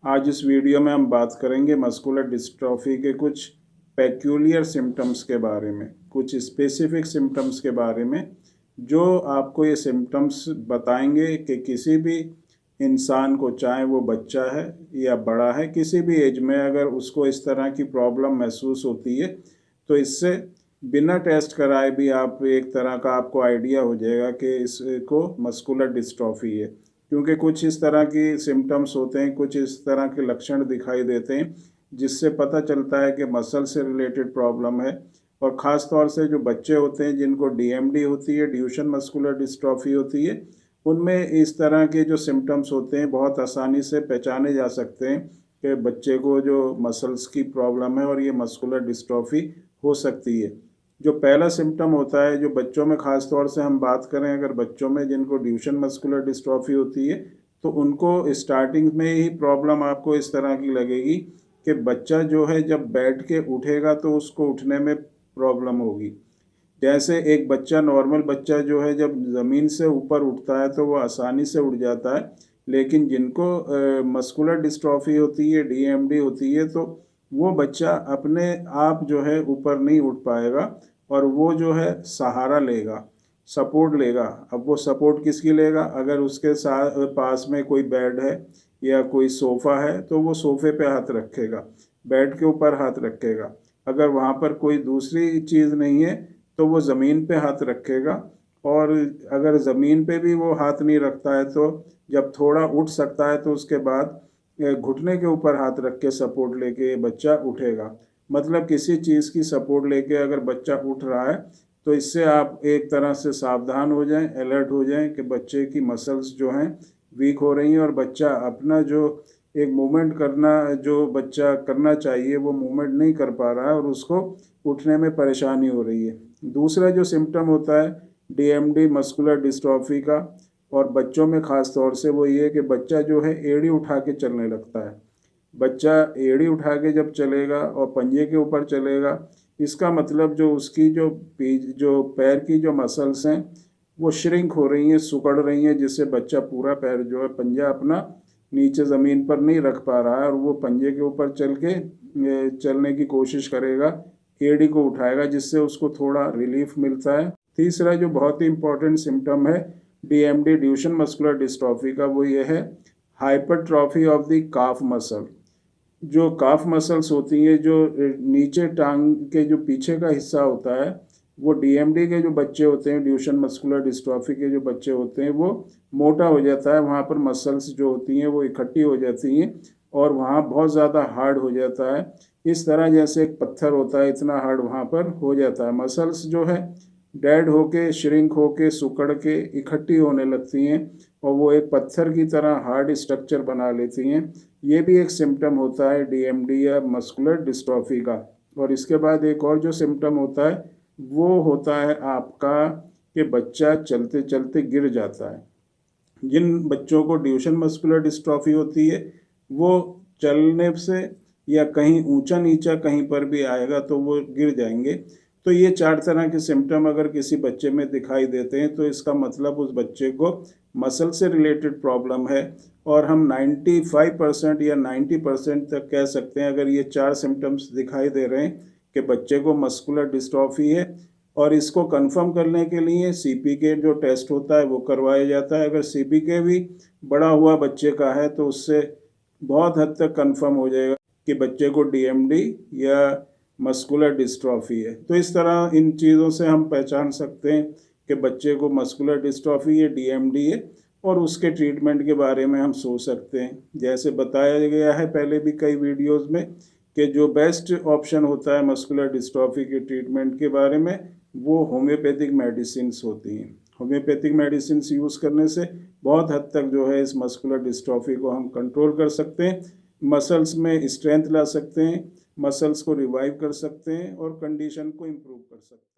आज इस वीडियो में हम बात करेंगे मस्कुलर डिस्ट्रॉफी के कुछ पेक्यूलियर सिम्टम्स के बारे में, कुछ स्पेसिफिक सिम्टम्स के बारे में, जो आपको ये सिम्टम्स बताएंगे कि किसी भी इंसान को, चाहे वो बच्चा है या बड़ा है, किसी भी एज में अगर उसको इस तरह की प्रॉब्लम महसूस होती है तो इससे बिना टेस्ट कराए भी आप एक तरह का आपको आइडिया हो जाएगा कि इसको मस्कुलर डिस्ट्रॉफी है। क्योंकि कुछ इस तरह की सिम्टम्स होते हैं, कुछ इस तरह के लक्षण दिखाई देते हैं जिससे पता चलता है कि मसल से रिलेटेड प्रॉब्लम है। और ख़ास तौर से जो बच्चे होते हैं जिनको डीएमडी होती है, ड्यूशन मस्कुलर डिस्ट्रॉफी होती है, उनमें इस तरह के जो सिम्टम्स होते हैं बहुत आसानी से पहचाने जा सकते हैं कि बच्चे को जो मसल्स की प्रॉब्लम है और ये मस्कुलर डिस्ट्रॉफी हो सकती है। जो पहला सिम्टम होता है, जो बच्चों में ख़ास तौर से हम बात करें, अगर बच्चों में जिनको ड्यूशन मस्कुलर डिस्ट्रॉफी होती है तो उनको स्टार्टिंग में ही प्रॉब्लम आपको इस तरह की लगेगी कि बच्चा जो है जब बैठ के उठेगा तो उसको उठने में प्रॉब्लम होगी। जैसे एक बच्चा, नॉर्मल बच्चा जो है जब ज़मीन से ऊपर उठता है तो वो आसानी से उठ जाता है, लेकिन जिनको मस्कुलर डिस्ट्रॉफी होती है, डीएमडी होती है, तो वो बच्चा अपने आप जो है ऊपर नहीं उठ पाएगा और वो जो है सहारा लेगा, सपोर्ट लेगा। अब वो सपोर्ट किसकी लेगा? अगर उसके साथ पास में कोई बेड है या कोई सोफ़ा है तो वो सोफ़े पे हाथ रखेगा, बेड के ऊपर हाथ रखेगा। अगर वहाँ पर कोई दूसरी चीज़ नहीं है तो वो ज़मीन पे हाथ रखेगा। और अगर ज़मीन पे भी वो हाथ नहीं रखता है तो जब थोड़ा उठ सकता है तो उसके बाद घुटने के ऊपर हाथ रख के सपोर्ट लेके बच्चा उठेगा। मतलब किसी चीज़ की सपोर्ट लेके अगर बच्चा उठ रहा है तो इससे आप एक तरह से सावधान हो जाएं, अलर्ट हो जाएं कि बच्चे की मसल्स जो हैं वीक हो रही हैं और बच्चा अपना जो एक मूवमेंट करना, जो बच्चा करना चाहिए वो मूवमेंट नहीं कर पा रहा है और उसको उठने में परेशानी हो रही है। दूसरा जो सिम्टम होता है डीएमडी मस्कुलर डिस्ट्रॉफी का, और बच्चों में ख़ास तौर से, वो ये कि बच्चा जो है एड़ी उठा के चलने लगता है। बच्चा एड़ी उठा के जब चलेगा और पंजे के ऊपर चलेगा, इसका मतलब जो उसकी जो पैर की जो मसल्स हैं वो श्रिंक हो रही हैं, सिकुड़ रही हैं, जिससे बच्चा पूरा पैर जो है, पंजा अपना नीचे ज़मीन पर नहीं रख पा रहा है और वो पंजे के ऊपर चल के चलने की कोशिश करेगा, एड़ी को उठाएगा, जिससे उसको थोड़ा रिलीफ मिलता है। तीसरा जो बहुत ही इम्पोर्टेंट सिम्टम है डीएमडी ड्यूशन मस्कुलर डिस्ट्रॉफी का, वो ये है hypertrophy of the calf muscle. जो काफ मसल्स होती हैं, जो नीचे टांग के जो पीछे का हिस्सा होता है, वो डीएमडी के जो बच्चे होते हैं, ड्यूशन मस्कुलर डिस्ट्रॉफी के जो बच्चे होते हैं, वो मोटा हो जाता है। वहाँ पर मसल्स जो होती हैं वो इकट्ठी हो जाती हैं और वहाँ बहुत ज़्यादा हार्ड हो जाता है। इस तरह जैसे एक पत्थर होता है, इतना हार्ड वहाँ पर हो जाता है। मसल्स जो है डेड होके, श्रिंक होके, सिकुड़ के इकट्ठी होने लगती हैं और वो एक पत्थर की तरह हार्ड स्ट्रक्चर बना लेती हैं। ये भी एक सिम्टम होता है डीएमडी या मस्कुलर डिस्ट्रॉफी का। और इसके बाद एक और जो सिम्टम होता है वो होता है आपका कि बच्चा चलते चलते गिर जाता है। जिन बच्चों को ड्यूशन मस्कुलर डिस्ट्रॉफी होती है वो चलने से या कहीं ऊंचा नीचा कहीं पर भी आएगा तो वो गिर जाएंगे। तो ये 4 तरह के सिम्टम अगर किसी बच्चे में दिखाई देते हैं तो इसका मतलब उस बच्चे को मसल से रिलेटेड प्रॉब्लम है। और हम 95% या 90% तक कह सकते हैं, अगर ये 4 सिम्टम्स दिखाई दे रहे हैं, कि बच्चे को मस्कुलर डिस्ट्रॉफी है। और इसको कंफर्म करने के लिए सीपीके जो टेस्ट होता है वो करवाया जाता है। अगर सीपीके भी बड़ा हुआ बच्चे का है तो उससे बहुत हद तक कंफर्म हो जाएगा कि बच्चे को डीएमडी या मस्कुलर डिस्ट्रॉफी है। तो इस तरह इन चीज़ों से हम पहचान सकते हैं कि बच्चे को मस्कुलर डिस्ट्रॉफी या डीएमडी है और उसके ट्रीटमेंट के बारे में हम सोच सकते हैं। जैसे बताया गया है पहले भी कई वीडियोस में कि जो बेस्ट ऑप्शन होता है मस्कुलर डिस्ट्रॉफी के ट्रीटमेंट के बारे में, वो होम्योपैथिक मेडिसिन्स होती हैं। होम्योपैथिक मेडिसिन्स यूज़ करने से बहुत हद तक जो है इस मस्कुलर डिस्ट्रॉफी को हम कंट्रोल कर सकते हैं, मसल्स में स्ट्रेंथ ला सकते हैं, मसल्स को रिवाइव कर सकते हैं और कंडीशन को इम्प्रूव कर सकते हैं।